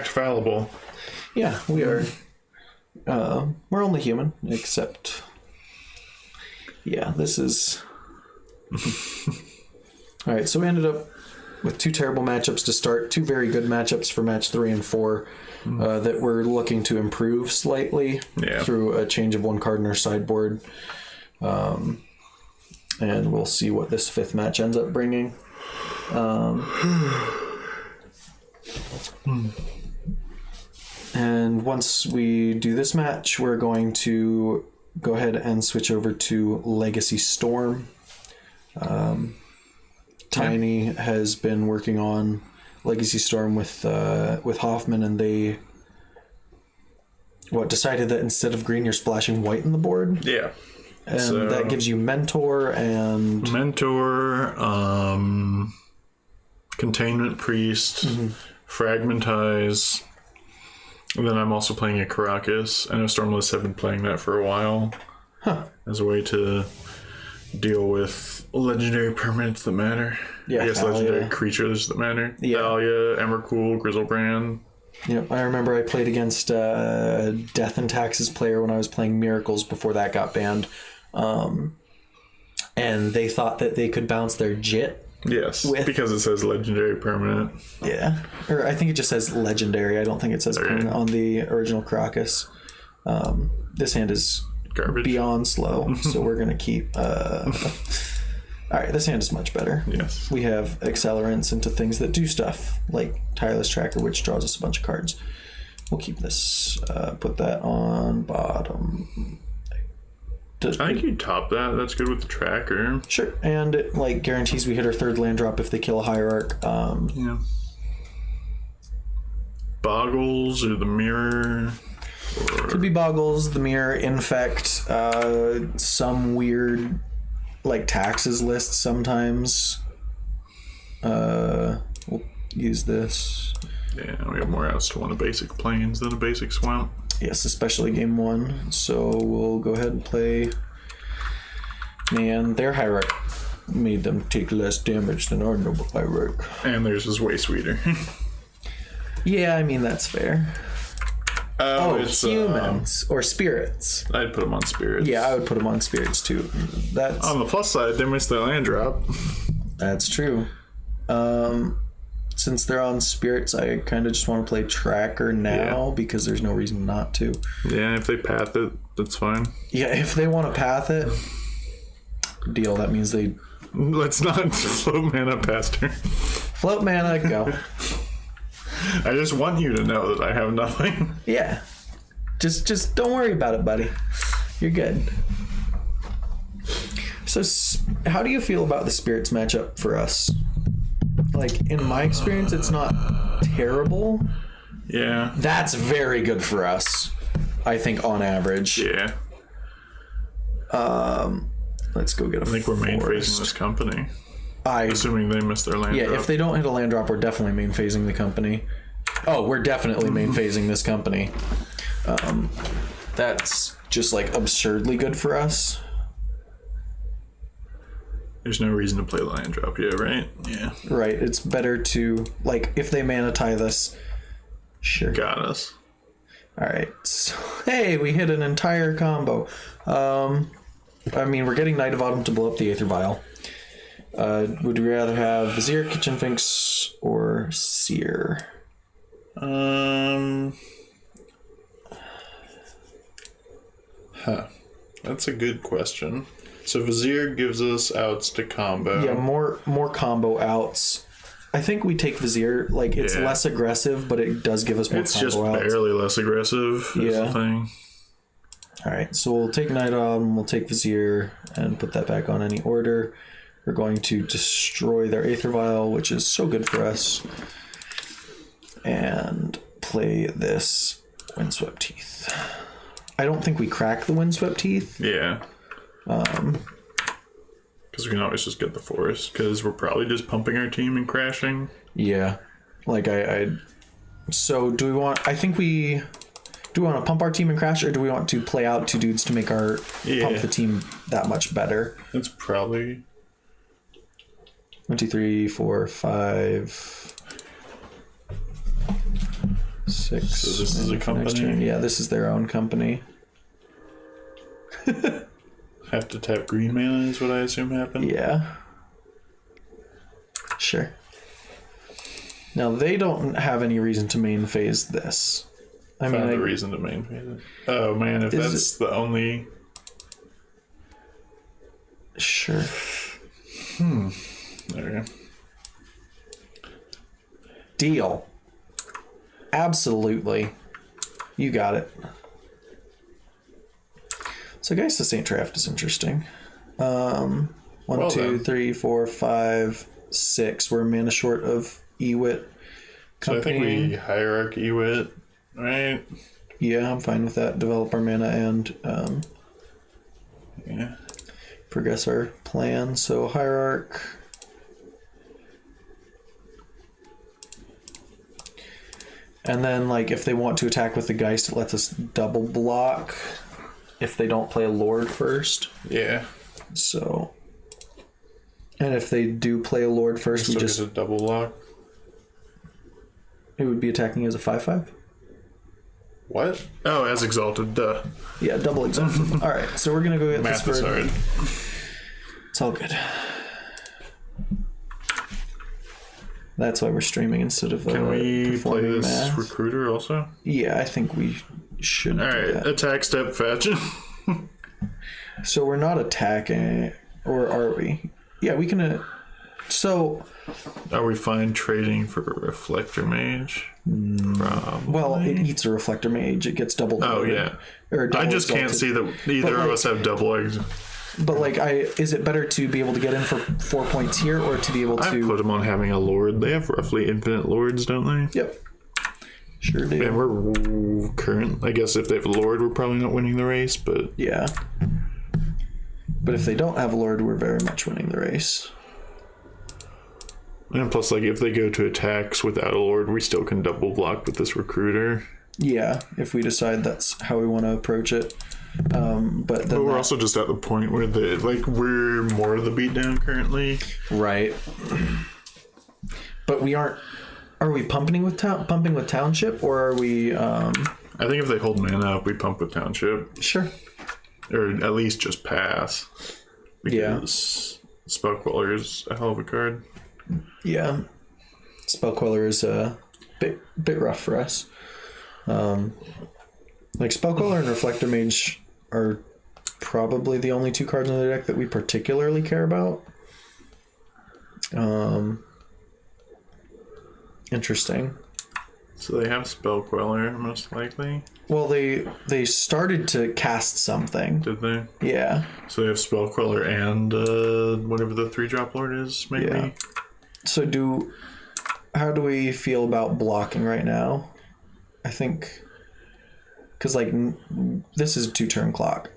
fallible. Yeah, we are. We're only human, except... Yeah, this is... Alright, so we ended up with 2 terrible matchups to start, 2 very good matchups for match 3 and 4 that we're looking to improve slightly through a change of 1 card in our sideboard. And we'll see what this 5th match ends up bringing. And once we do this match, we're going to go ahead and switch over to Legacy Storm. Tiny has been working on Legacy Storm with Hoffman, and they decided that instead of green, you're splashing white in the board. Yeah. And so, that gives you Mentor and... Containment Priest, Fragmentize, and then I'm also playing a Caracas. I know Stormless have been playing that for a while as a way to deal with legendary permanents that matter. Yeah, I guess legendary creatures that matter. Yeah. Thalia, Emrakul, Grizzlebrand. Yep, I remember I played against Death and Taxes player when I was playing Miracles before that got banned. And they thought that they could bounce their Jit. Yes, because it says legendary permanent. Yeah, or I think it just says legendary. I don't think it says permanent on the original Caracas. This hand is garbage, beyond slow, so we're going to keep... Alright, this hand is much better. Yes. We have accelerants into things that do stuff, like Tireless Tracker, which draws us a bunch of cards. We'll keep this, put that on bottom. I think you top that. That's good with the tracker. Sure, and it guarantees we hit our 3rd land drop if they kill a Hierarch. Yeah. Boggles or the Mirror. Could be Boggles, the Mirror, Infect, some weird taxes list sometimes. We'll use this. Yeah, we have more outs to want a basic plains than a basic swamp. Yes, especially game 1. So we'll go ahead and play. Man, their Hierarch made them take less damage than our noble Hierarch. And theirs is way sweeter. Yeah, I mean, that's fair. It's humans or spirits. I'd put them on spirits. Yeah, I would put them on spirits too. That's on the plus side, they missed their land drop. That's true. Since they're on spirits, I kind of just want to play tracker now because there's no reason not to. Yeah, if they path it, that's fine. Yeah, if they want to path it, deal. That means they... Let's not float mana past her. Float mana, go. I just want you to know that I have nothing. Yeah. Just don't worry about it, buddy. You're good. So, how do you feel about the spirits matchup for us? In my experience, it's not terrible. Yeah. That's very good for us, I think, on average. Yeah. Let's go get a I think we're main phasing this company. Assuming they miss their land drop. Yeah, if they don't hit a land drop, we're definitely main phasing the company. Oh, we're definitely main phasing this company. That's just absurdly good for us. There's no reason to play land drop yet, right? Yeah. Right. It's better to, if they mana tie this. Sure. Got us. All right. So, hey, we hit an entire combo. I mean, we're getting Knight of Autumn to blow up the Aether Vial. Would we rather have Vizier, Kitchen Finks, or Seer? That's a good question. So Vizier gives us outs to combo. Yeah, more combo outs. I think we take Vizier. It's less aggressive, but it does give us more combo outs. It's just barely less aggressive is the thing. Alright, so we'll take Knight Autumn, we'll take Vizier, and put that back on any order. We're going to destroy their Aether Vial, which is so good for us. And play this Windswept Teeth. I don't think we crack the Windswept Teeth. Yeah. Because we can always just get the forest, because we're probably just pumping our team and crashing. Yeah. So do we want... Do we want to pump our team and crash, or do we want to play out 2 dudes to make our... pump the team that much better? It's probably... 1, 2, 3, 4, 5... 6. So this is a company? Yeah, this is their own company. Have to tap green mana is what I assume happened? Yeah. Sure. Now, they don't have any reason to main phase this. I found a reason to main phase it. Oh, man, if that's the only... Sure. There we go. Deal. Absolutely. You got it. So, guys, the Saint Draft is interesting. 1, 2, 3, 4, 5, 6. We're mana short of Ewit. So I think we hierarchy Ewit, right? Yeah, I'm fine with that. Develop our mana and yeah, progress our plan. So hierarch. And then, like, if they want to attack with the Geist, it lets us double block if they don't play a Lord first. Yeah. So, and if they do play a Lord first, we just a double block. It would be attacking as a 5/5. What? Oh, as exalted. Duh. Yeah, double exalted. All right, so we're gonna go get Math this is bird. hard. It's all good. That's why we're streaming instead of Can we play this math. recruiter also? Yeah, I think we should. All right, that. attack, step, fetch. So we're not attacking, or are we? Yeah, we can. So. Are we fine trading for a reflector mage? Probably. Well, it eats a reflector mage. It gets double. Oh yeah. Or I just can't see that either of us have double eggs. But like, is it better to be able to get in for 4 points here, or to be able to? I put them on having a lord. They have roughly infinite lords, don't they? Yep. Sure do. And we're current. I guess if they have a lord, we're probably not winning the race. But yeah. But if they don't have a lord, we're very much winning the race. And plus, like, if they go to attacks without a lord, we still can double block with this recruiter. Yeah, if we decide that's how we want to approach it. But we're also just at the point where we're more of the beatdown currently. Right. But we aren't. Are we pumping with township, or are we? I think if they hold mana up, we pump with township. Sure. Or at least just pass. Because Spellqueller is a hell of a card. Yeah. Spellqueller is a bit rough for us. Like Spellqueller and Reflector Mage are probably the only 2 cards in the deck that we particularly care about. Interesting. So they have Spellqueller, most likely. Well, they started to cast something. Did they? Yeah. So they have Spellqueller and whatever the 3-drop lord is, maybe? Yeah. So how do we feel about blocking right now? I think, because like this is a 2-turn clock.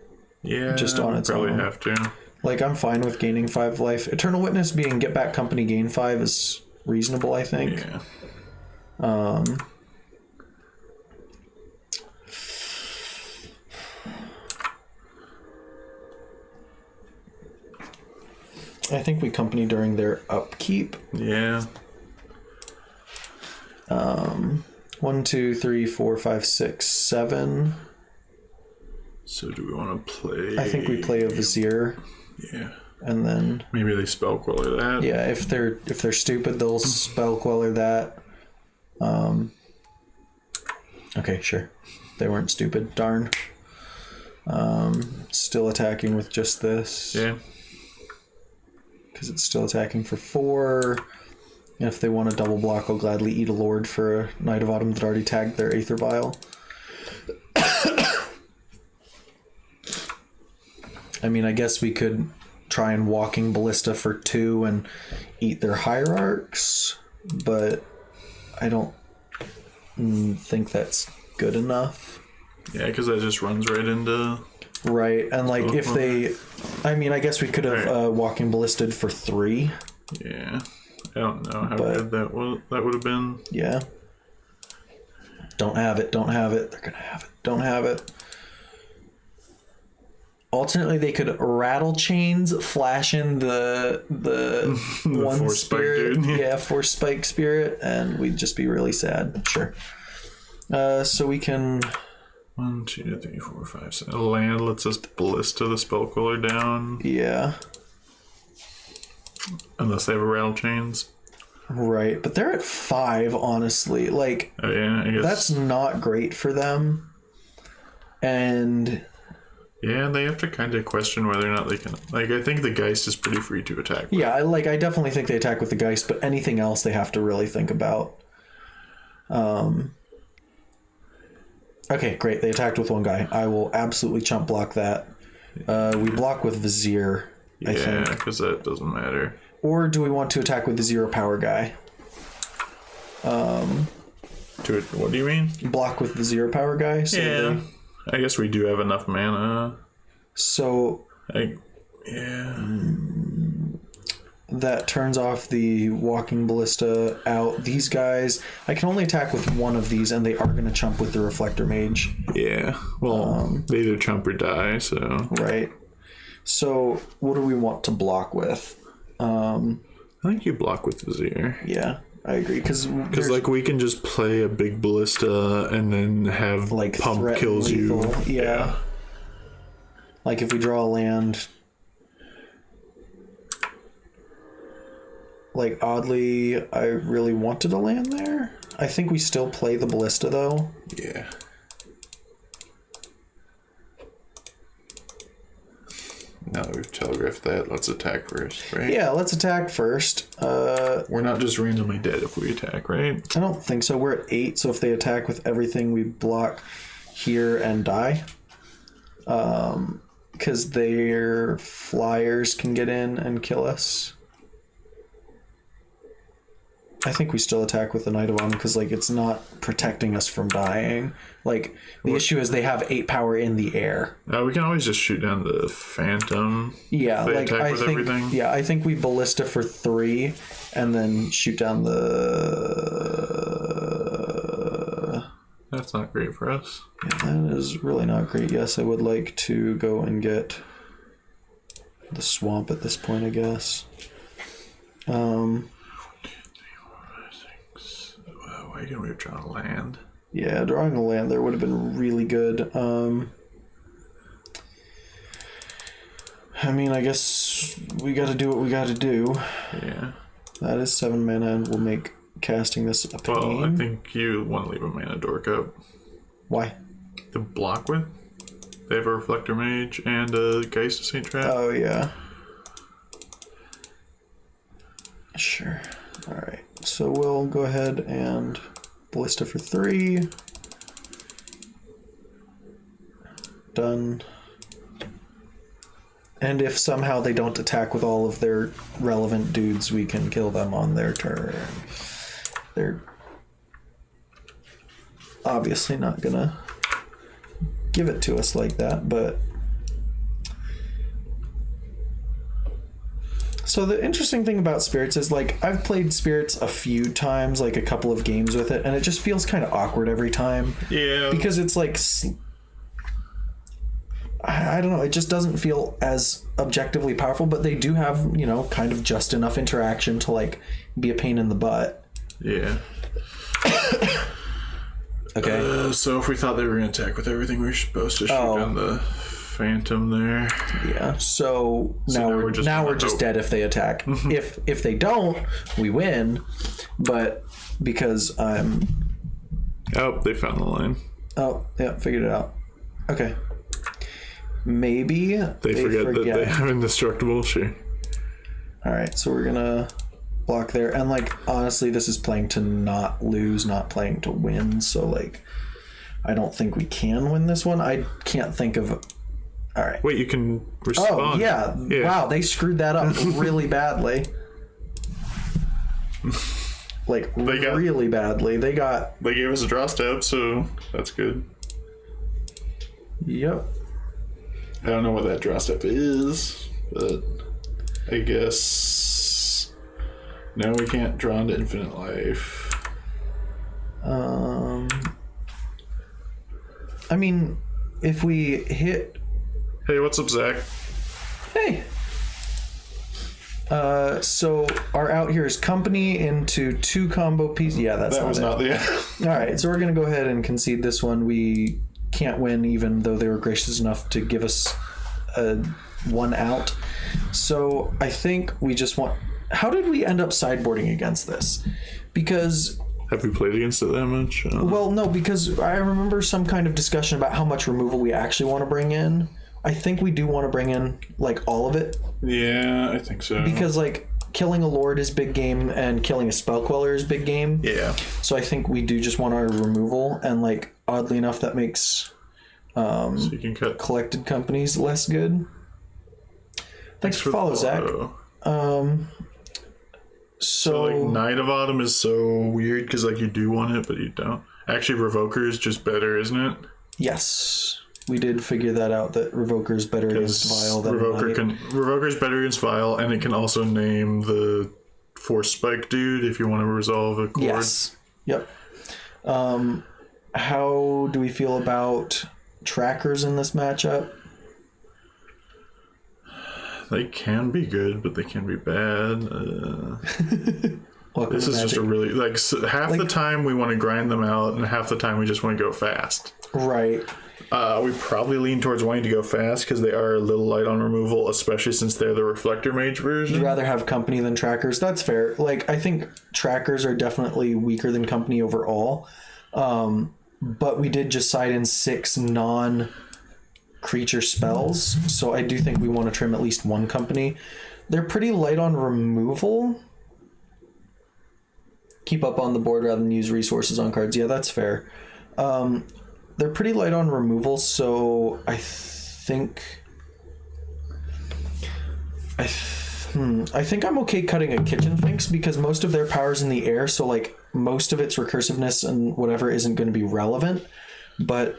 Yeah, just on its probably own. Have to. Like, I'm fine with gaining 5 life. Eternal Witness being Get Back Company gain 5 is reasonable, I think. Yeah. I think we company during their upkeep. Yeah. 1, 2, 3, 4, 5, 6, 7. So do we want to play? I think we play a Vizier. Yeah. And then maybe they Spellqueller that. Yeah, if they're stupid, they'll Spellqueller that. Okay, sure. They weren't stupid. Darn. Still attacking with just this. Yeah. Because it's still attacking for 4. And if they want to double block, I'll gladly eat a lord for a Knight of Autumn that already tagged their Aether Vial. I mean, I guess we could try and Walking Ballista for 2 and eat their Hierarchs, but I don't think that's good enough. Yeah, because that just runs right into... Right, and like if they... I mean, I guess we could have Walking Ballisted for 3. Yeah. I don't know how good that would have been. Yeah. Don't have it. They're gonna have it. Don't have it. Alternately, they could rattle chains, flash in the one Force spirit, Spike, dude. Force Spike spirit, and we'd just be really sad. Sure. So we can... 1, 2, 3, 4, 5, 6. Land lets us ballista the spell cooler down. Yeah. Unless they have a rattle chains. Right, but they're at 5, honestly. Like, oh, yeah, I guess that's not great for them. And yeah, they have to kind of question whether or not they can. Like, I think the Geist is pretty free to attack with. Yeah, I definitely think they attack with the Geist, but anything else they have to really think about. Okay, great. They attacked with one guy. I will absolutely chump block that. We block with Vizier, I think. Yeah, because that doesn't matter. Or do we want to attack with the 0 power guy? What do you mean? Block with the 0 power guy? So yeah. I guess we do have enough mana. So... that turns off the walking ballista out. These guys, I can only attack with one of these, and they are going to chump with the reflector mage. Yeah. Well, they either chump or die, so... Right. So, what do we want to block with? I think you block with Vizier. Yeah, I agree. Because like, we can just play a big ballista and then have like pump kills lethal. you. Yeah. Like, if we draw a land... Like, oddly, I really wanted a land there. I think we still play the ballista, though. Yeah. Now that we've telegraphed that, let's attack first, right? Yeah, let's attack first. We're not just randomly dead if we attack, right? I don't think so. We're at 8, so if they attack with everything, we block here and die. Because their flyers can get in and kill us. I think we still attack with the Knight of Autumn because, like, it's not protecting us from dying. Like, the issue is they have 8 power in the air. We can always just shoot down the Phantom. Yeah, they like, attack with everything. Yeah, I think we ballista for 3 and then shoot down the... That's not great for us. Yeah, that is really not great. Yes, I would like to go and get the swamp at this point, I guess. Why can't we have drawn a land? Yeah, drawing a land there would have been really good. I mean, I guess we got to do what we got to do. Yeah. That is 7 mana, and we'll make casting this a pain. Well, I think you want to leave a mana dork up. Why? To block with? They have a Reflector Mage and a Geist of Saint Trap. Oh, yeah. Sure. Alright, so we'll go ahead and ballista for 3. Done. And if somehow they don't attack with all of their relevant dudes, we can kill them on their turn. They're obviously not gonna give it to us like that, but... So the interesting thing about Spirits is, like, I've played Spirits a few times, like a couple of games with it, and it just feels kind of awkward every time. Yeah. Because it's like... I don't know, it just doesn't feel as objectively powerful, but they do have, you know, kind of just enough interaction to, like, be a pain in the butt. Yeah. Okay. So if we thought they were going to attack with everything, we were supposed to shoot down the Phantom there. Yeah. So now we're just dead if they attack. If they don't, we win. But because I'm... Oh, they found the line. Oh, yeah, figured it out. Okay. Maybe they forget that they have indestructible. Sure. All right, so we're gonna block there, and like honestly, this is playing to not lose, not playing to win. So like, I don't think we can win this one. I can't think of. All right. Wait, you can respond. Oh yeah! Wow, they screwed that up really badly. Like really badly. They gave us a draw step, so that's good. Yep. I don't know what that draw step is, but I guess now we can't draw into infinite life. I mean, if we hit... Hey, what's up, Zach? Hey. So our out here is company into 2 combo pieces. Yeah, that was not the. All right, so we're gonna go ahead and concede this one. We can't win, even though they were gracious enough to give us one out. So I think we just want. How did we end up sideboarding against this? Because. Have we played against it that much? Well, no, because I remember some kind of discussion about how much removal we actually want to bring in. I think we do want to bring in like all of it. Yeah, I think so. Because like killing a lord is big game and killing a spell queller is big game. Yeah. So I think we do just want our removal, and like oddly enough that makes so you can cut collected companies less good. Thanks for follow, Zach. So like Knight of Autumn is so weird because like you do want it but you don't. Actually, Revoker is just better, isn't it? Yes. We did figure that out, that Revoker is better against Vile than Revoker is better against Vile, and it can also name the Force Spike dude if you want to resolve a chord. Yes. Yep. How do we feel about trackers in this matchup? They can be good, but they can be bad. This is just a really half the time we want to grind them out, and half the time we just want to go fast. Right. We probably lean towards wanting to go fast because they are a little light on removal, especially since they're the Reflector Mage version. You'd rather have company than trackers. That's fair. Like, I think trackers are definitely weaker than company overall. But we did just side in 6 non-creature spells, so I do think we want to trim at least one company. They're pretty light on removal. Keep up on the board rather than use resources on cards. Yeah, that's fair. They're pretty light on removal, so I think I'm okay cutting a Kitchen Finks because most of their power's in the air, so like most of its recursiveness and whatever isn't going to be relevant, but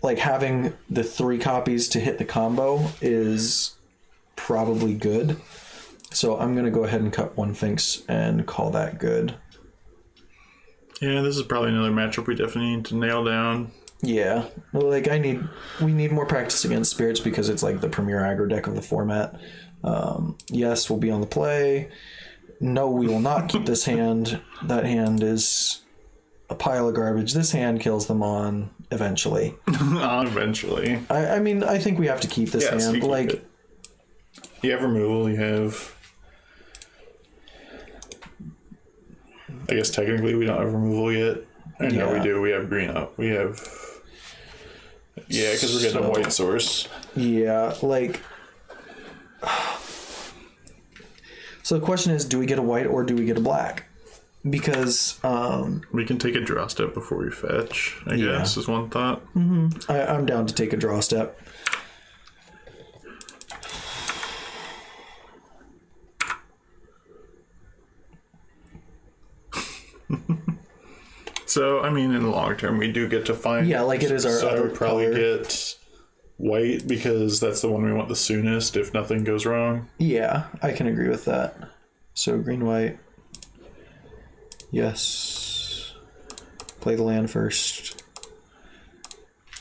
like having the 3 copies to hit the combo is probably good. So I'm going to go ahead and cut 1 Finks and call that good. Yeah, this is probably another matchup we definitely need to nail down. Yeah, like we need more practice against spirits because it's like the premier aggro deck of the format. Yes, we'll be on the play. No, we will not keep this hand. That hand is a pile of garbage. This hand kills them on eventually. Eventually. I mean, I think we have to keep this hand. Like, you have removal. You have. I guess technically we don't have removal yet. No, we do. We have green up. We have. Yeah, because we're getting a white source. Yeah, like. So the question is, do we get a white or do we get a black? Because we can take a draw step before we fetch, I guess, is one thought. Mm-hmm. I'm down to take a draw step. So, I mean, in the long term, we do get to find... Yeah, like it is our other I would probably color. get white because that's the one we want the soonest if nothing goes wrong. Yeah, I can agree with that. So green, white. Yes. Play the land first.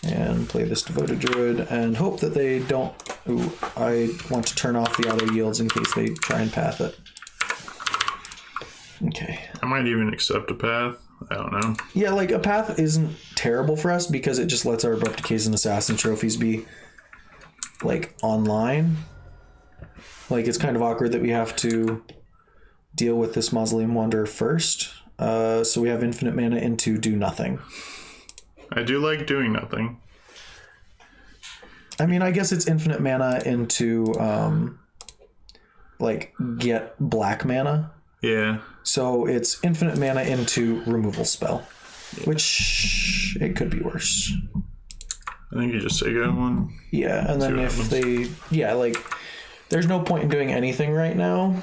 And play this Devoted Druid and hope that they don't... Ooh, I want to turn off the auto yields in case they try and path it. Okay. I might even accept a path. I don't know. Yeah, like a path isn't terrible for us because it just lets our Abrupt Decays and Assassin trophies be like online. Like it's kind of awkward that we have to deal with this Mausoleum Wanderer first. So we have infinite mana into do nothing. I do like doing nothing. I mean, I guess it's infinite mana into like get black mana. Yeah. So it's infinite mana into removal spell, which it could be worse. I think you just say go one. Yeah, and then if they... Yeah, like, there's no point in doing anything right now.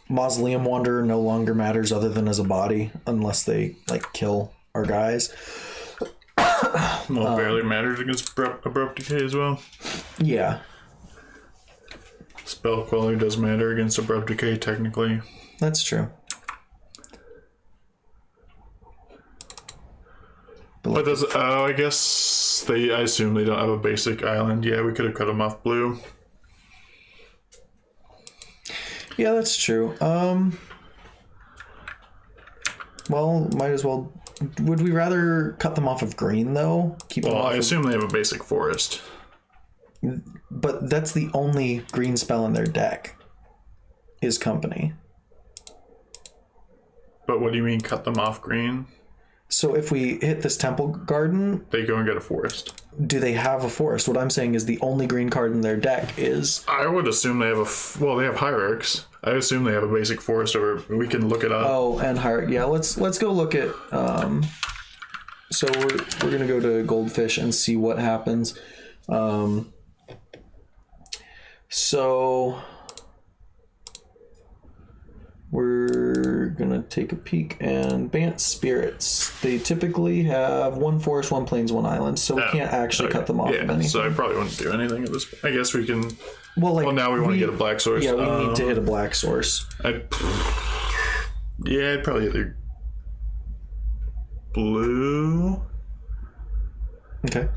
Mausoleum Wanderer no longer matters other than as a body, unless they, like, kill our guys. Well, it barely matters against Abrupt Decay as well. Yeah. Spell Queller does matter against Abrupt Decay, technically. That's true. But does... I guess I assume they don't have a basic island. Yeah, we could have cut them off blue. Yeah, that's true. Well, might as well. Would we rather cut them off of green though? Keep them off. I assume they have a basic forest. But that's the only green spell in their deck. Is company. But what do you mean cut them off green? So if we hit this temple garden, they go and get a forest. Do they have a forest? What I'm saying is the only green card in their deck is... I would assume they have they have hierarchs. I assume they have a basic forest, or we can look it up. Oh, and hierarch. Yeah, let's go look at... So we're going to go to Goldfish and see what happens. So... We're gonna take a peek, and Bant Spirits. They typically have one forest, one plains, one island, so we can't actually cut them off of anything. So I probably wouldn't do anything at this point. I guess we can. Well, now we want to get a black source. Yeah, we need to hit a black source. I'd probably either blue. Okay.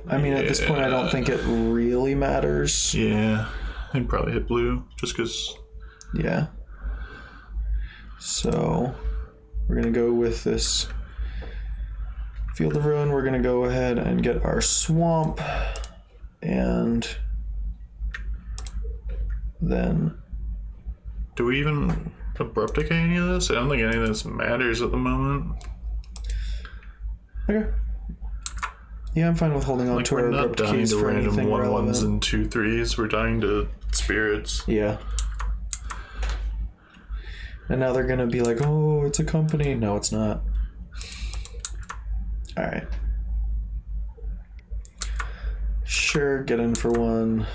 I mean, at this point, I don't think it really matters. Yeah, I'd probably hit blue just because. Yeah. So we're going to go with this Field of Ruin. We're going to go ahead and get our swamp, and then... Do we even abrupt decay any of this? I don't think any of this matters at the moment. Okay. Yeah, I'm fine with holding on to our abrupt decays for anything relevant. 1/1s and 2/3s. We're dying to spirits. Yeah. And now they're going to be like, oh, it's a company. No, it's not. All right. Sure, get in for one.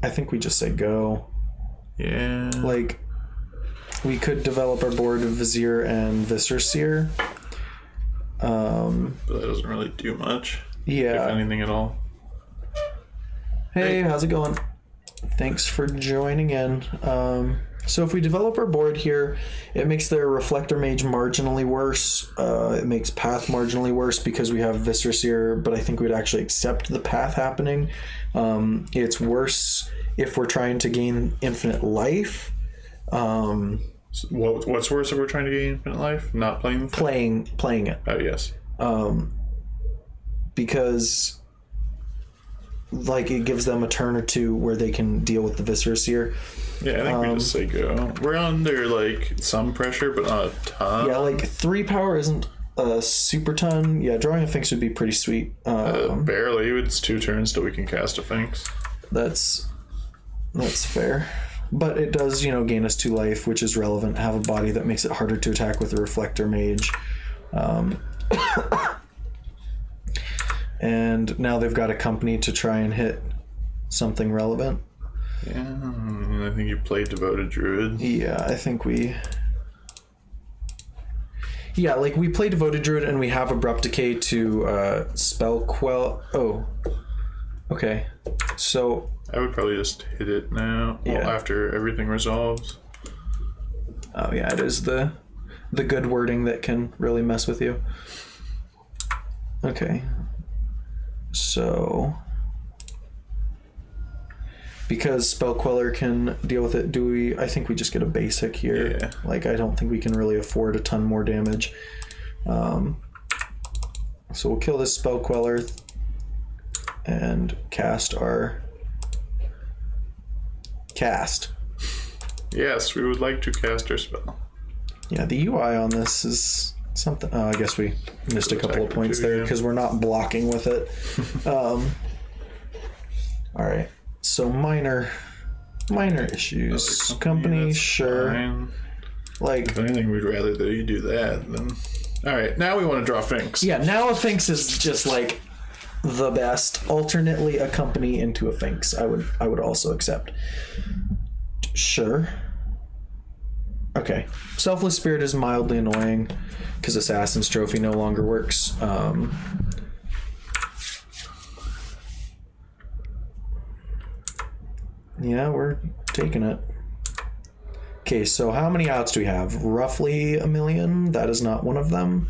I think we just say go. Yeah. Like, we could develop our board of Vizier and Viscer Seer. But that doesn't really do much. Yeah. If anything at all. Hey, how's it going? Thanks for joining in. So if we develop our board here, it makes their Reflector Mage marginally worse. It makes Path marginally worse because we have Viscer Seer, but I think we'd actually accept the Path happening. It's worse if we're trying to gain infinite life. What's worse if we're trying to gain infinite life? Not playing the thing? Playing it. Oh, yes. Because like it gives them a turn or two where they can deal with the Viscer Seer. Yeah, I think we just say go. We're under like some pressure, but not a ton. Yeah, like 3 power isn't a super ton. Yeah, drawing a Sphinx would be pretty sweet. Barely. It's 2 turns till we can cast a Sphinx. That's fair. But it does, gain us 2 life, which is relevant. Have a body that makes it harder to attack with a Reflector Mage. And now they've got a company to try and hit something relevant. Yeah, I think you played Devoted Druid. Yeah, I think we... Yeah, like we play Devoted Druid and we have Abrupt Decay to Spell Quell... Oh. Okay. So... I would probably just hit it now. Yeah. Well, after everything resolves. Oh yeah, it is the good wording that can really mess with you. Okay. So... Because Spell Queller can deal with it, I think we just get a basic here. Yeah. Like, I don't think we can really afford a ton more damage. So we'll kill this Spell Queller and cast our... Cast. Yes, we would like to cast our spell. Yeah, the UI on this is something... Oh, I guess we missed a couple of points there because we're not blocking with it. Alright. So minor issues. Company, sure. Fine. Like, if anything, we'd rather that you do that than. All right, now we want to draw Sphinx. Yeah, now a Sphinx is just like the best. Alternately, a company into a Sphinx. I would also accept. Sure. Okay. Selfless Spirit is mildly annoying because Assassin's Trophy no longer works. Yeah, we're taking it. Okay, so how many outs do we have? Roughly 1 million. That is not one of them.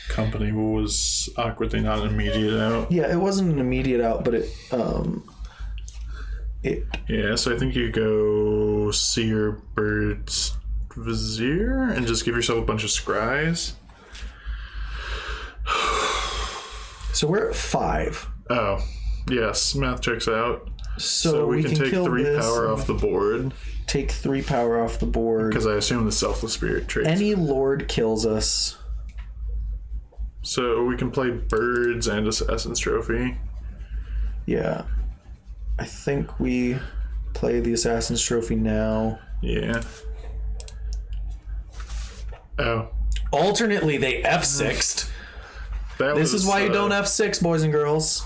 company was awkwardly not an immediate out. Yeah, it wasn't an immediate out, but it Yeah, so I think you go Seer, Bird's Vizier and just give yourself a bunch of scries. So we're at 5. Oh, yes, math checks out. So we can take kill 3 this power off the board. Take 3 power off the board. Because I assume the Selfless Spirit traits. Any lord kills us. So we can play Birds and Assassin's Trophy. Yeah. I think we play the Assassin's Trophy now. Yeah. Oh. Alternately, they F6'd. This is why you don't F6, boys and girls.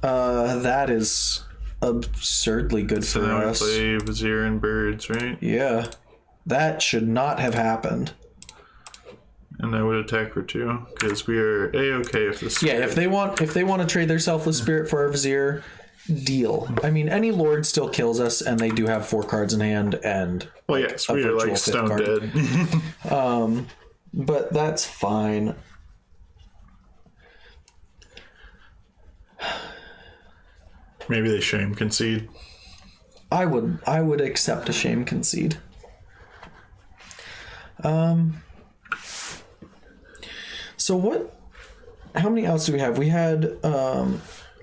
That is absurdly good for us. So play Vizier and Birds, right? Yeah. That should not have happened. And I would attack for 2, because we are A-okay if this. Yeah, if they want to trade their Selfless Spirit for our Vizier, deal. I mean, any Lord still kills us, and they do have 4 cards in hand, and well, yes, we are like stone dead. But that's fine. Maybe they shame concede. I would accept a shame concede. So what? How many outs do we have? We had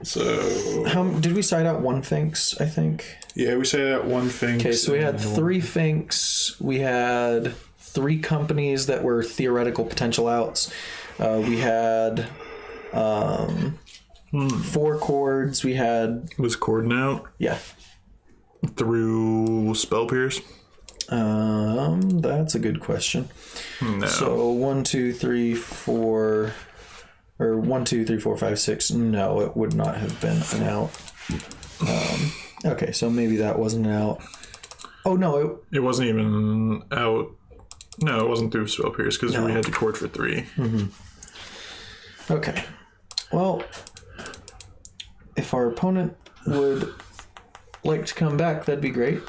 So did we side out 1 Finks? I think. Yeah, we say that 1 Finks. Okay, so we had 3 Finks. We had 3 companies that were theoretical potential outs. We had 4 chords. We had Was Corden out? Yeah. Through Spell Pierce? That's a good question. No. So 1, 2, 3, 4, or 1, 2, 3, 4, 5, 6. No, it would not have been an out. Okay, so maybe that wasn't an out. Oh no, it wasn't even out. No, it wasn't through Spell Pierce because we had to chord for 3. Mm-hmm. Okay. Well, if our opponent would like to come back, that'd be great.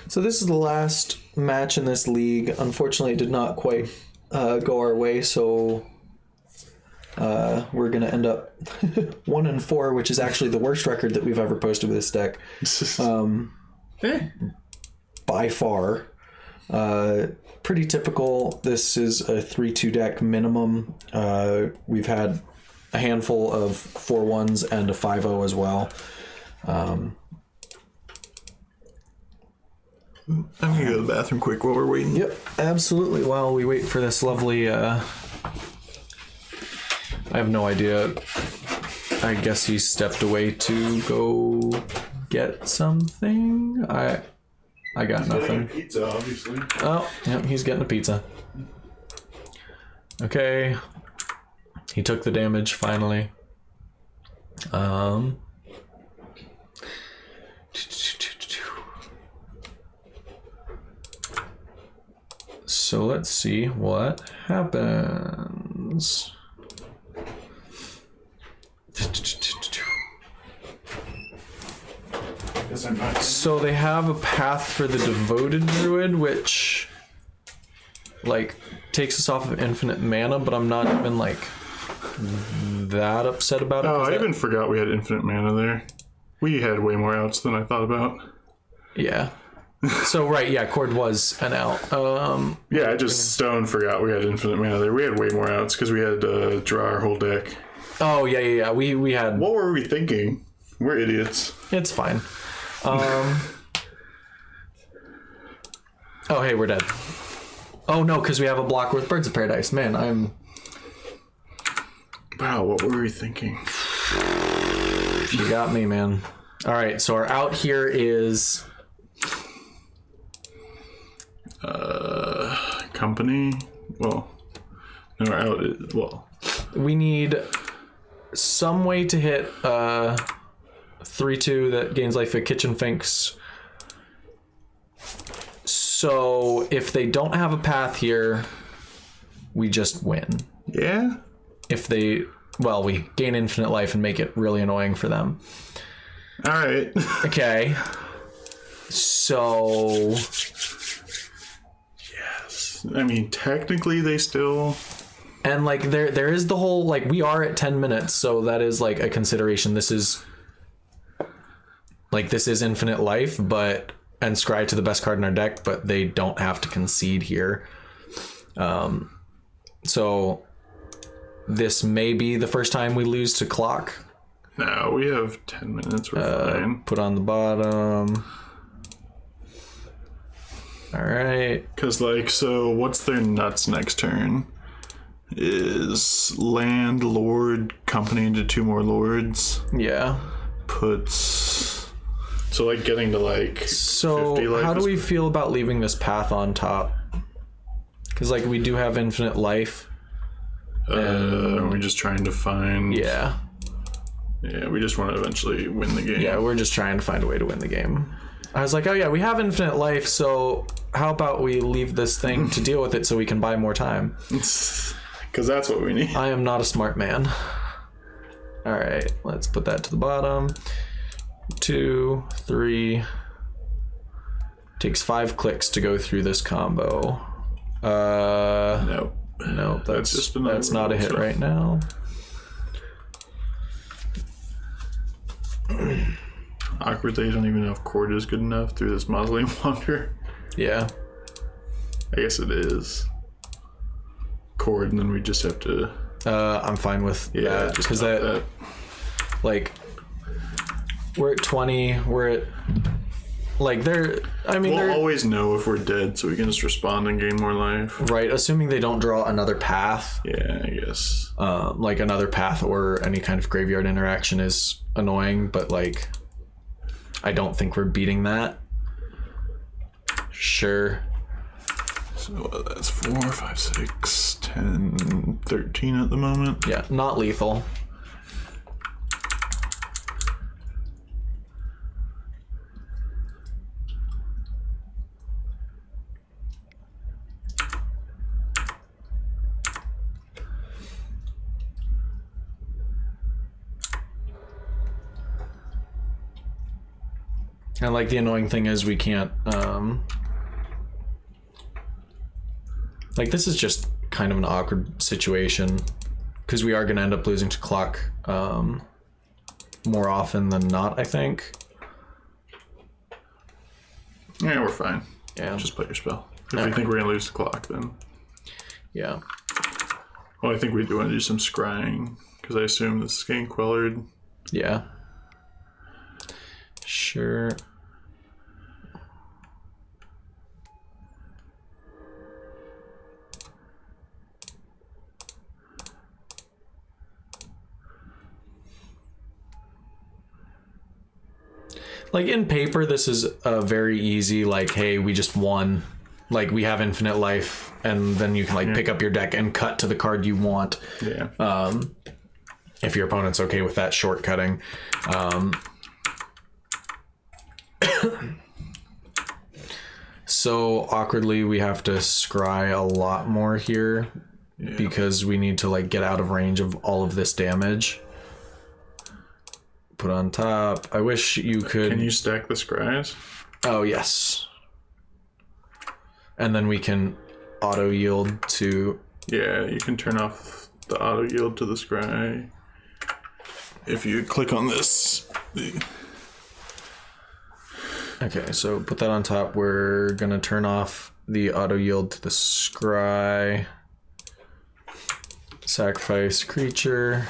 So this is the last match in this league. Unfortunately, it did not quite go our way, so we're going to end up 1-4, which is actually the worst record that we've ever posted with this deck. By far. Pretty typical. This is a 3-2 deck minimum. We've had a handful of 4-1s and a 5-0 as well. I'm gonna go to the bathroom quick while we're waiting. Yep, absolutely. While we wait for this lovely, I have no idea. I guess he stepped away to go get something. I got nothing. Pizza, obviously. Oh, yep, he's getting a pizza. Okay. He took the damage finally. So let's see what happens. So they have a path for the Devoted Druid, which like takes us off of infinite mana, but I'm not even like that upset about it. Oh, I even forgot we had infinite mana there. We had way more outs than I thought about. Yeah. So right, yeah, Cord was an out. Yeah, I just stone forgot we had infinite mana there. We had way more outs because we had to draw our whole deck. Oh yeah. We had. What were we thinking? We're idiots. It's fine. Oh hey, we're dead. Oh no, because we have a block with Birds of Paradise. Man, I'm. Wow, what were we thinking? You got me, man. All right, so our out here is. Company. Well, no, our out is We need some way to hit 3/2 that gains life at Kitchen Finks. So if they don't have a path here, we just win. Yeah. If they, we gain infinite life and make it really annoying for them. All right. Okay. So. Yes. I mean, technically they still... And, like, there is the whole, like, we are at 10 minutes, so that is, like, a consideration. This is infinite life, but... And scry to the best card in our deck, but they don't have to concede here. So... This may be the first time we lose to clock. No, we have 10 minutes. We're fine. Put on the bottom. All right. Because, like, so what's their nuts next turn? Is landlord company into 2 more lords? Yeah. Puts... So, like, getting to, like, so 50 life. How do we feel about leaving this path on top? Because, like, we do have infinite life. We're just trying to find... Yeah. Yeah, we just want to eventually win the game. Yeah, we're just trying to find a way to win the game. I was like, oh yeah, we have infinite life, so how about we leave this thing to deal with it so we can buy more time? Because that's what we need. I am not a smart man. All right, let's put that to the bottom. 2, 3. Takes 5 clicks to go through this combo. Nope. No, that's not a hit right now. Awkwardly, I don't even know if Cord is good enough through this Mausoleum Wander. Yeah. I guess it is. Cord, and then we just have to... I'm fine with that. Because that... Like, we're at 20, we're at... Like, we'll always know if we're dead, so we can just respond and gain more life. Right, assuming they don't draw another path. Yeah, I guess. Like, another path or any kind of graveyard interaction is annoying, but, like, I don't think we're beating that. Sure. So that's 4, 5, 6, 10, 13 at the moment. Yeah, not lethal. And, like, the annoying thing is we can't, like, this is just kind of an awkward situation because we are going to end up losing to clock more often than not, I think. Yeah, we're fine. Yeah. Just play your spell. If you think we're going to lose the clock, then... Yeah. Well, I think we do want to do some scrying because I assume this is getting quellered. Yeah. Sure. Like, in paper, this is a very easy, like, hey, we just won. Like, we have infinite life, and then you can, like, pick up your deck and cut to the card you want. Yeah. If your opponent's okay with that shortcutting. So, awkwardly, we have to scry a lot more here because we need to, like, get out of range of all of this damage. Put on top. I wish you could... Can you stack the scries? Oh, yes. And then we can auto yield to... Yeah, you can turn off the auto yield to the scry. If you click on this... Okay, so put that on top. We're going to turn off the auto yield to the scry. Sacrifice creature.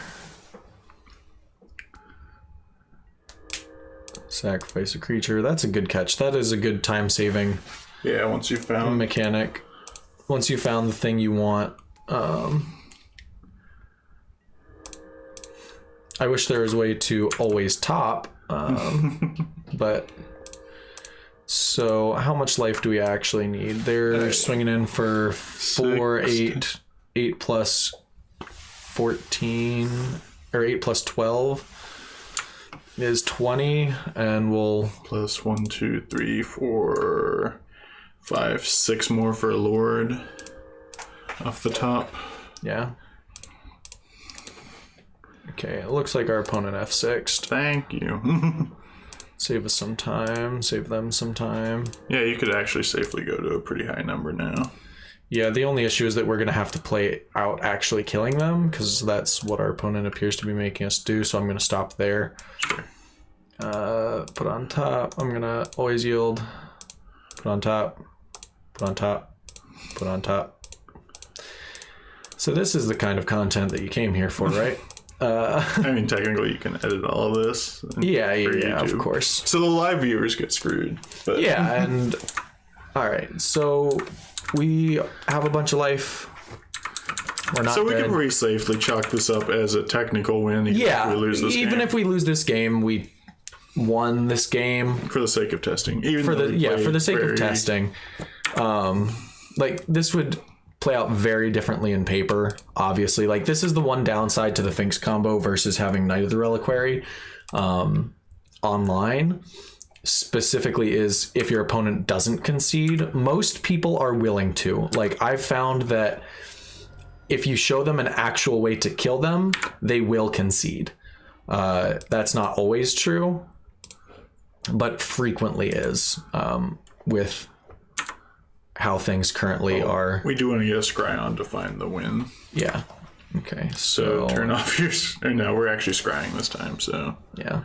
Sacrifice a creature. That's a good catch. That is a good time saving. Yeah, once you found mechanic. Once you found the thing you want. I wish there was a way to always top. But so how much life do we actually need? They're swinging in for 4, 8 plus 14 or 8 plus 12. Is 20, and we'll plus 1, 2, 3, 4, 5, 6 more for a lord off the top. Yeah. Okay, it looks like our opponent F6'd. Thank you. Save us some time. Save them some time. Yeah, you could actually safely go to a pretty high number now. Yeah, the only issue is that we're going to have to play out actually killing them, because that's what our opponent appears to be making us do, so I'm going to stop there. Sure. Put on top. I'm going to always yield. Put on top. Put on top. Put on top. So this is the kind of content that you came here for, right? I mean, technically you can edit all of this. Yeah, of course. So the live viewers get screwed. But. Yeah, and... Alright, so... We have a bunch of life. We're not so we dead. can very safely chalk this up as a technical win. If we lose this game, we won this game for the sake of testing. For the sake of testing. Like this would play out very differently in paper. Obviously, like this is the one downside to the Finks combo versus having Knight of the Reliquary online. Specifically is if your opponent doesn't concede. Most people are willing to. Like I've found that if you show them an actual way to kill them, they will concede. That's not always true, but frequently is with how things currently are. We do want to get a scry on to find the win. Yeah. Okay. So turn off your... Or no, we're actually scrying this time, so... Yeah.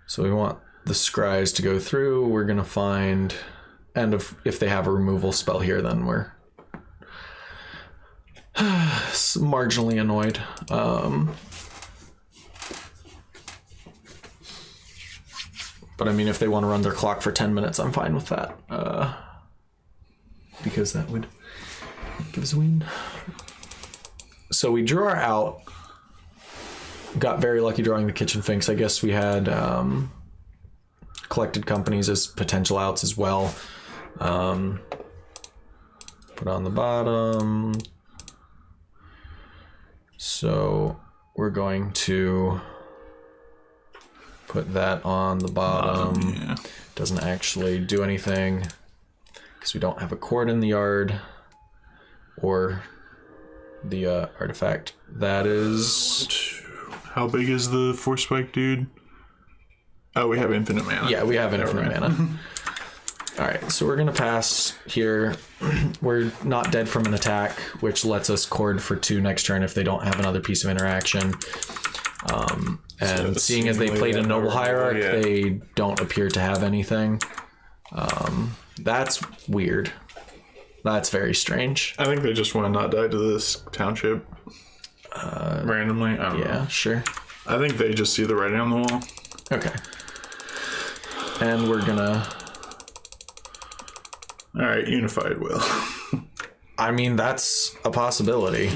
So we want the scries to go through. We're going to find... And if they have a removal spell here, then we're marginally annoyed. But I mean, if they want to run their clock for 10 minutes, I'm fine with that. Because that would give us a win. So we drew our out. Got very lucky drawing the Kitchen Finks. I guess we had collected companies as potential outs as well. Put on the bottom. So we're going to put that on the bottom. Yeah. Doesn't actually do anything because we don't have a cord in the yard or the artifact. That is... How big is the Force Spike dude? Oh, we have infinite mana. Yeah, we have infinite mana. All right, so we're going to pass here. We're not dead from an attack, which lets us cord for 2 next turn if they don't have another piece of interaction. And seeing as they played a Noble Hierarch, they don't appear to have anything. That's weird. That's very strange. I think they just want to not die to this township. Randomly. I don't know. Yeah, sure. I think they just see the writing on the wall. Okay. And we're gonna... Alright, Unified Will. I mean, that's a possibility.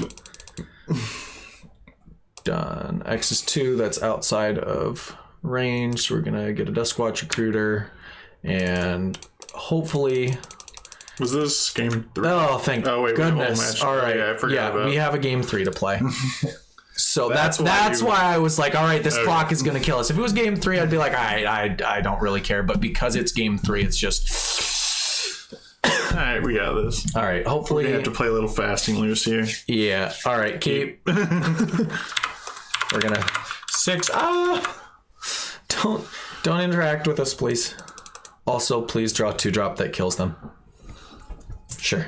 Done. X is 2, that's outside of range. So we're gonna get a Duskwatch Recruiter. And hopefully... Was this game 3? Oh, thank goodness. All right. Yeah, I forgot about. We have a game 3 to play. So that's why I was like, all right, this clock is going to kill us. If it was game 3, I'd be like, I don't really care. But because it's game 3, it's just... All right, we got this. All right, hopefully... We have to play a little fasting loose here. Yeah. All right, keep. We're going to... 6. Don't interact with us, please. Also, please draw 2-drop that kills them. Sure.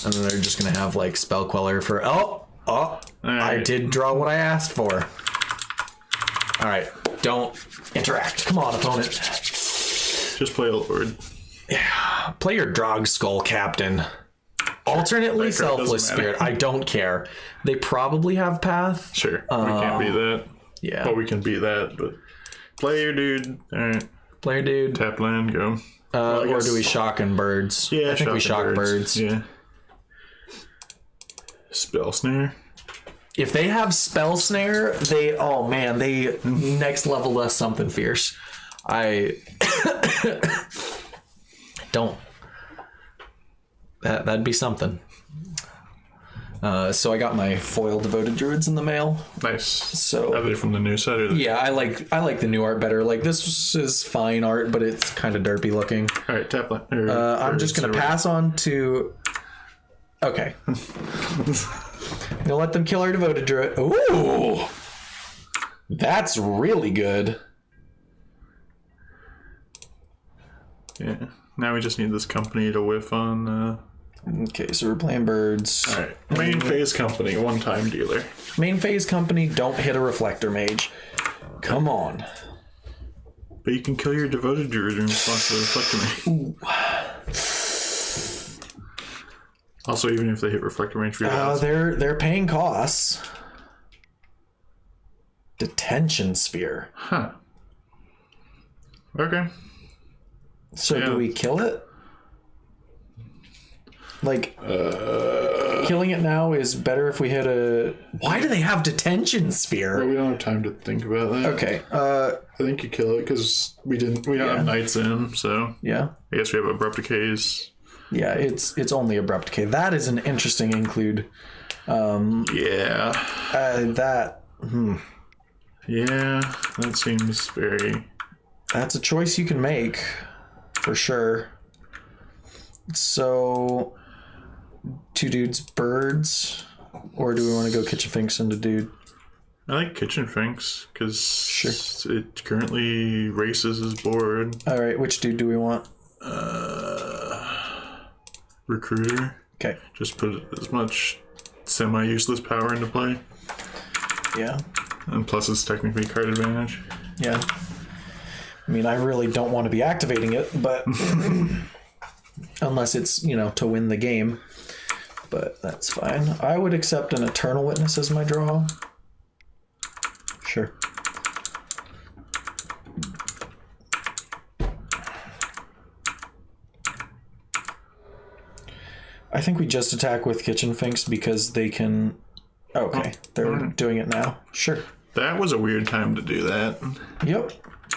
And then they're just going to have, like, Spell Queller for... Oh! Right. I did draw what I asked for. All right. Don't interact. Come on, opponent. Just play a Lord. Yeah. Play your Drog Skull Captain. Alternately Selfless Spirit. I don't care. They probably have Path. Sure. We can't beat that. Yeah. Well, we can beat that, but... Play your dude. All right. Play your dude. Tap land, go. Or do we shock and birds? Yeah, I think we shock birds. Yeah. Spell Snare. If they have Spell Snare, they next leveled us something fierce. I don't. That'd be something. So I got my foil Devoted Druids in the mail. Nice. So are they from the new set? Or yeah, I like the new art better. Like this is fine art, but it's kind of derpy looking. All right, tap. I'm just gonna pass on to. Okay. Gonna let them kill our Devoted Druid. Ooh, that's really good. Yeah, Now we just need this company to whiff on. Okay, so we're playing birds. All right. Main phase company, one-time dealer. Main phase company, don't hit a reflector mage. Come on. But you can kill your devoted druid in response to the reflector mage. Also, even if they hit reflector mage, they're paying costs. Detention sphere. Huh. Okay. So do we kill it? Like, killing it now is better if we hit a... Why do they have detention sphere? Well, we don't have time to think about that. Okay. I think you kill it because we don't have knights in, so... Yeah. I guess we have abrupt decays. Yeah, it's only abrupt decay. That is an interesting include. Yeah, that seems very... That's a choice you can make, for sure. So, 2 dudes, birds, or do we want to go Kitchen Finks into dude? I like Kitchen Finks, because it currently races his board. Alright, which dude do we want? Recruiter. Okay. Just put as much semi-useless power into play. Yeah. And plus it's technically card advantage. Yeah. I mean, I really don't want to be activating it, but... unless it's, to win the game. But that's fine. I would accept an Eternal Witness as my draw. Sure. I think we just attack with Kitchen Finks because they can... Okay, they're doing it now. Sure. That was a weird time to do that. Yep.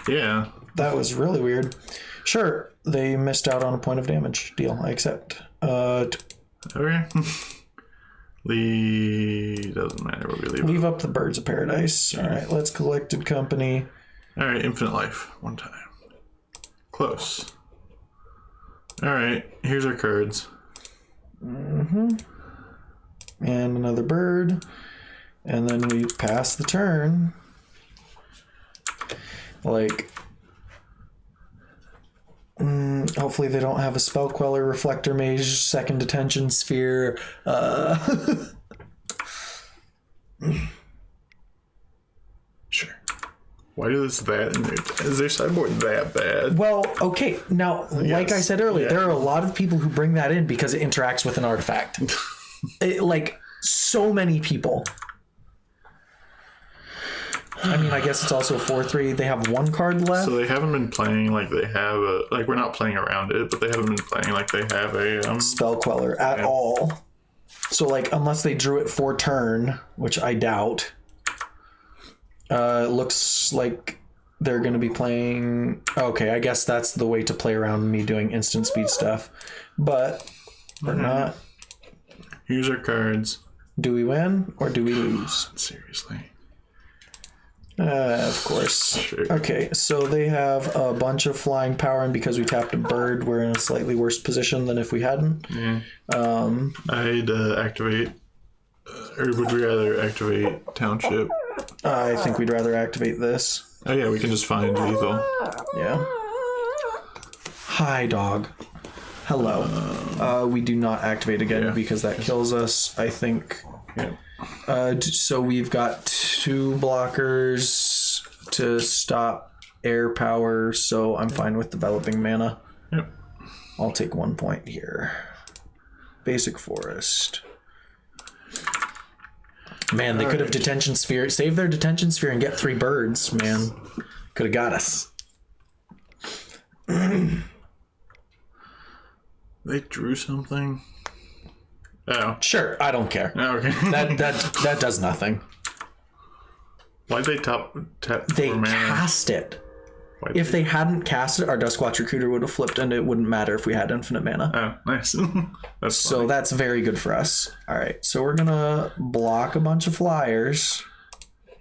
Yeah. That was really weird. Sure, they missed out on a point of damage. Deal, I accept. Okay. Doesn't matter what we leave. Leave up the Birds of Paradise. All right, let's Collected Company. All right, Infinite Life. One time. Close. All right, here's our cards. And another bird. And then we pass the turn. Like... hopefully they don't have a Spell Queller, Reflector Mage, second Detention Sphere. Sure. Why is that in there? Is their sideboard that bad? Well, okay. Now, like I said earlier, there are a lot of people who bring that in because it interacts with an artifact. Like, so many people. I mean, I guess it's also a 4/3. They have 1 card left. So they haven't been playing like they have a... Like, we're not playing around it, but they haven't been playing like they have a... Spell Queller at all. So, like, unless they drew it for turn, which I doubt, it looks like they're going to be playing... Okay, I guess that's the way to play around me doing instant speed stuff. But we're not. Here's our cards. Do we win or do we lose? Seriously. Of course. Sure. Okay, so they have a bunch of flying power, and because we tapped a bird, we're in a slightly worse position than if we hadn't. Yeah. I'd activate... or would we rather activate Township? I think we'd rather activate this. Oh yeah, we can just find lethal. Yeah. Hi, dog. Hello. We do not activate again because that kills us, I think. Yeah. So we've got 2 blockers to stop air power, so I'm fine with developing mana. Yep. I'll take 1 point here. Basic Forest. Man, they could have Detention Sphere. Save their Detention Sphere and get 3 birds, man. Could have got us. They drew something? Oh. Sure, I don't care. Oh, okay. that does nothing. Why'd they tap They for mana? cast it. If they hadn't cast it, our Duskwatch Recruiter would have flipped, and it wouldn't matter if we had infinite mana. Oh, nice. So that's very good for us. All right, so we're gonna block a bunch of flyers.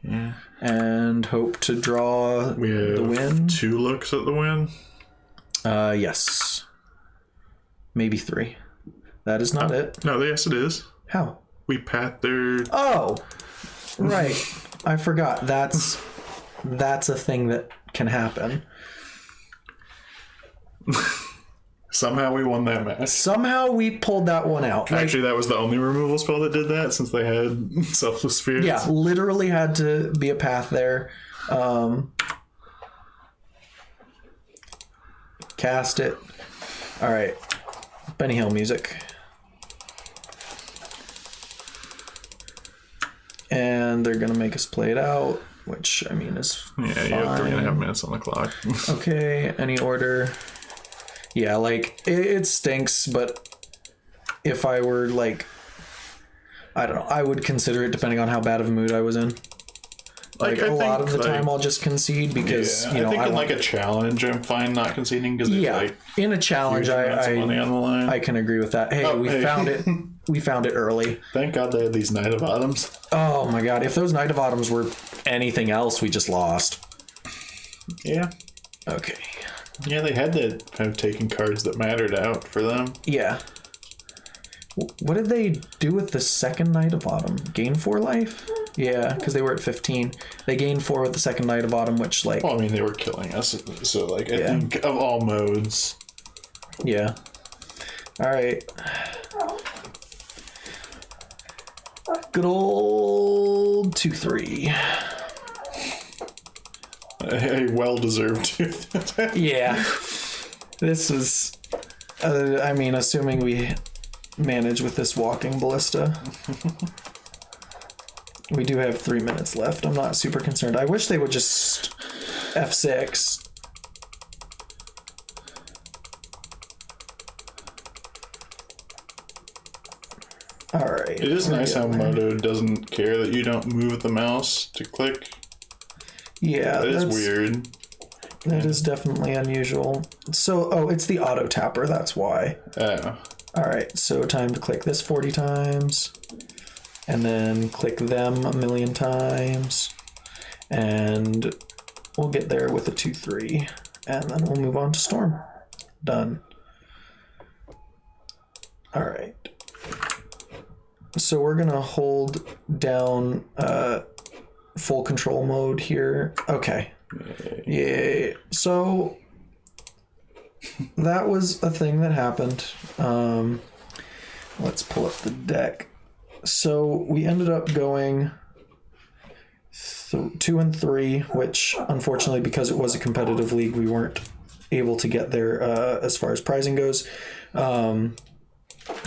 Yeah. And hope to draw the win. 2 looks at the win. Yes. Maybe 3. That is not it. No, yes, it is. How? We pat their... Oh, right. I forgot. That's a thing that can happen. Somehow we won that match. Somehow we pulled that one out. Actually, that was the only removal spell that did that since they had Selfless Spirits. Yeah, literally had to be a path there. Cast it. All right. Benny Hill music. And they're going to make us play it out, which, I mean, is Yeah, fine. you have 3.5 minutes on the clock. Okay, any order. Yeah, like, it stinks, but if I were, like, I don't know, I would consider it depending on how bad of a mood I was in. Like, a lot of the time I'll just concede because, I think in, like, a challenge, I'm fine not conceding because like... in a challenge, I can agree with that. Hey, found it. We found it early. Thank God they had these Knight of Autumns. Oh, my God. If those Knight of Autumns were anything else, we just lost. Yeah. Okay. Yeah, they had to have taken cards that mattered out for them. Yeah. What did they do with the second Knight of Autumn? Gain 4 life? Yeah, because they were at 15. They gained 4 with the second Knight of Autumn, which, like... Well, I mean, they were killing us, so, like, I think of all modes... Yeah. All right. Good old 2-3. A well-deserved tooth. Yeah. This is... I mean, assuming we manage with this walking ballista. We do have 3 minutes left. I'm not super concerned. I wish they would just F6. All right. It is nice how Moto doesn't care that you don't move the mouse to click. Yeah, that is weird. That is definitely unusual. So, it's the auto tapper. That's why. Oh. All right. So time to click this 40 times, and then click them 1,000,000 times, and we'll get there with a 2-3, and then we'll move on to Storm. Done. All right. So we're gonna hold down full control mode here. Okay. Yay. So that was a thing that happened. Let's pull up the deck. So we ended up going 2 and 3, which unfortunately, because it was a competitive league, we weren't able to get there as far as prizing goes.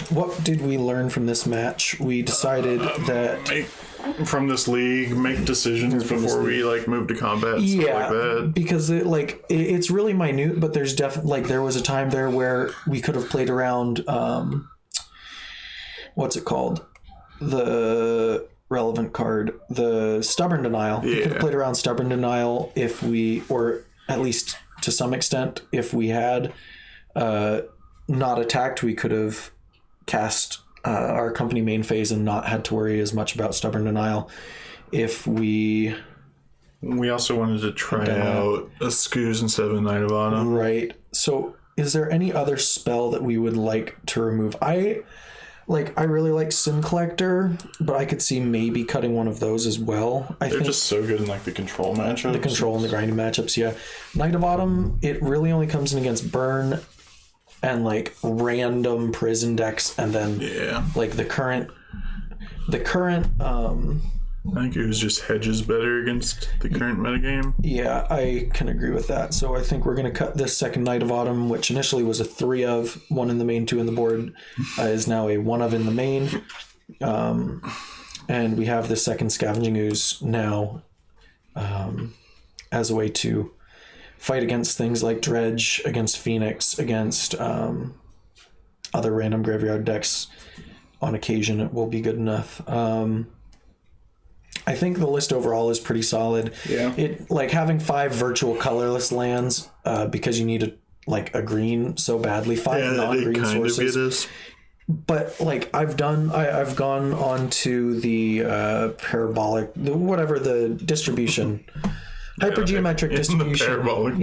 What did we learn from this match? We decided that from this league, make decisions before we like move to combat. And stuff like that. Because it's really minute, but there's definitely there was a time there where we could have played around. What's it called? The relevant card, the Stubborn Denial. We could have played around Stubborn Denial if we, or at least to some extent, if we had not attacked, we could have cast our company main phase and not had to worry as much about Stubborn Denial. If we also wanted to try out a Scoos instead of a Knight of Autumn. Right. So is there any other spell that we would like to remove? I really like Sin Collector, but I could see maybe cutting one of those as well. They're just so good in like the control matchups. The control and the grinding matchups, yeah. Knight of Autumn, it really only comes in against burn and like random prison decks, and then like the current I think it was just hedges better against the current metagame. Yeah, I can agree with that. So I think we're going to cut this second Knight of Autumn, which initially was a 3 of, 1 in the main, 2 in the board, is now a 1 of in the main. And we have the second Scavenging Ooze now as a way to fight against things like Dredge, against Phoenix, against other random graveyard decks. On occasion, it will be good enough. I think the list overall is pretty solid. Yeah. It like having 5 virtual colorless lands because you need a green so badly. 5 non-green sources. But like I've gone on to the parabolic, whatever the distribution. Hypergeometric distribution.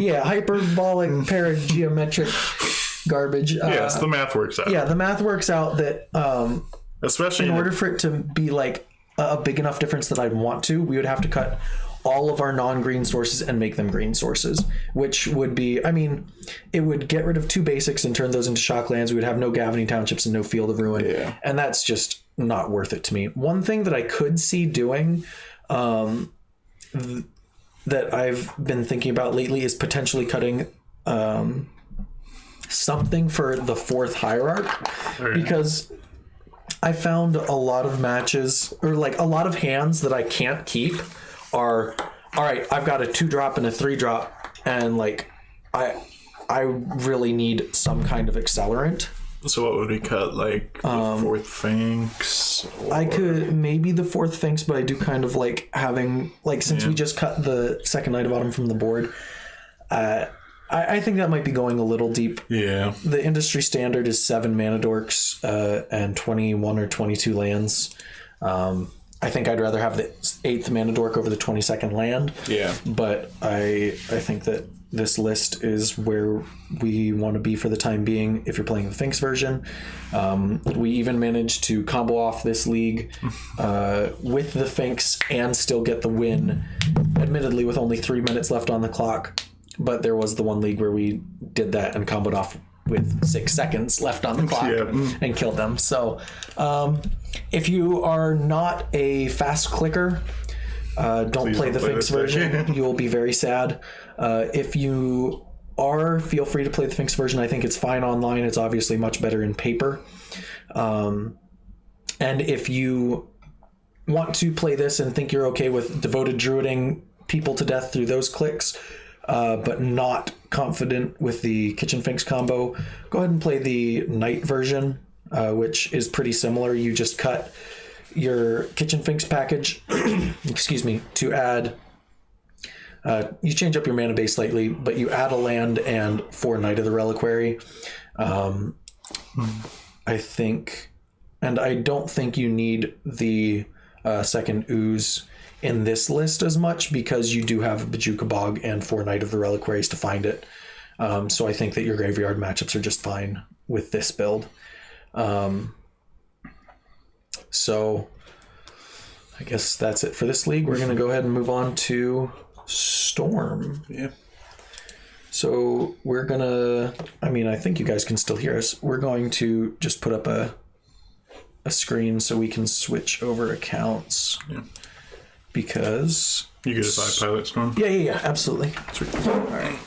Hyperbolic parageometric garbage. Yes, the math works out. Yeah, the math works out that especially in order for it to be like a big enough difference that I'd want to, we would have to cut all of our non-green sources and make them green sources, which would be, I mean, it would get rid of 2 basics and turn those into shocklands. We would have no Gavany Townships and no Field of Ruin. Yeah. And that's just not worth it to me. One thing that I could see doing that I've been thinking about lately is potentially cutting something for the 4th Hierarch. Right. Because I found a lot of matches, or like a lot of hands that I can't keep are, all right, I've got a 2-drop and a 3-drop, and like I really need some kind of accelerant. So what would we cut? Like the 4th Phalanx? I could maybe the 4th Phalanx, but I do kind of like having, like, since we just cut the 2nd Knight of Autumn from the board, I think that might be going a little deep. Yeah. The industry standard is 7 mana dorks and 21 or 22 lands. I think I'd rather have the 8th mana dork over the 22nd land. Yeah. But I think that this list is where we want to be for the time being if you're playing the Finks version. We even managed to combo off this league with the Finks and still get the win, admittedly with only 3 minutes left on the clock. But there was the one league where we did that and comboed off with 6 seconds left on the clock and killed them. So if you are not a fast clicker, don't play the Finks version. You will be very sad. If you are, feel free to play the Finks version. I think it's fine online. It's obviously much better in paper. And if you want to play this and think you're okay with devoted druiding people to death through those clicks, but not confident with the Kitchen Finks combo, go ahead and play the Knight version, which is pretty similar. You just cut your Kitchen Finks package, excuse me, to add, you change up your mana base slightly, but you add a land and 4 Knight of the Reliquary. I think, and I don't think you need the 2nd Ooze in this list as much, because you do have a Bajuka Bog and 4 Knight of the Reliquaries to find it. So I think that your graveyard matchups are just fine with this build. So I guess that's it for this league. We're going to go ahead and move on to Storm. Yeah. So we're going to, I mean, I think you guys can still hear us. We're going to just put up a screen so we can switch over accounts. Yeah. Because you get a 5 pilot Storm? Yeah, absolutely. Sweet. All right.